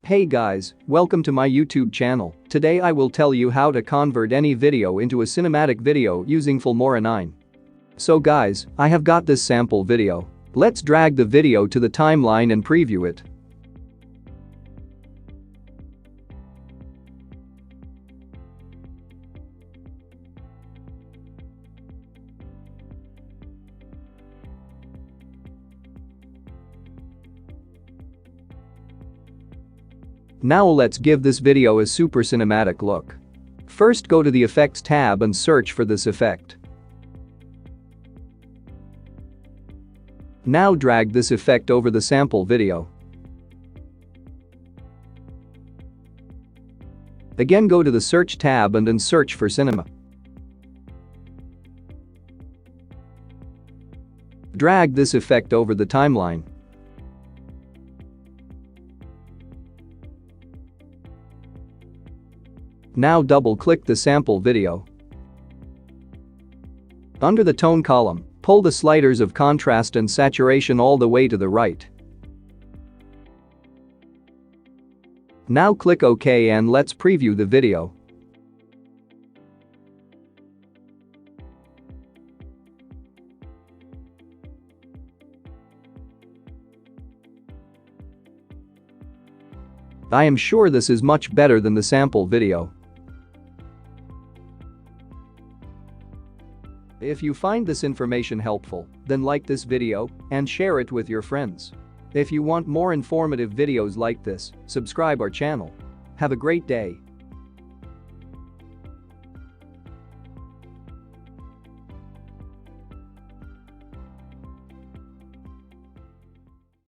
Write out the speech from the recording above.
Hey guys, welcome to my YouTube channel. Today I will tell you how to convert any video into a cinematic video using Filmora 9. So guys, I have got this sample video. Let's drag the video to the timeline and preview it. Now let's give this video a super cinematic look. First go to the Effects tab and search for this effect. Now drag this effect over the sample video. Again go to the Search tab and then search for cinema. Drag this effect over the timeline. Now double-click the sample video. Under the tone column, pull the sliders of contrast and saturation all the way to the right. Now click OK and let's preview the video. I am sure this is much better than the sample video. If you find this information helpful, then like this video and share it with your friends. If you want more informative videos like this, subscribe our channel. Have a great day.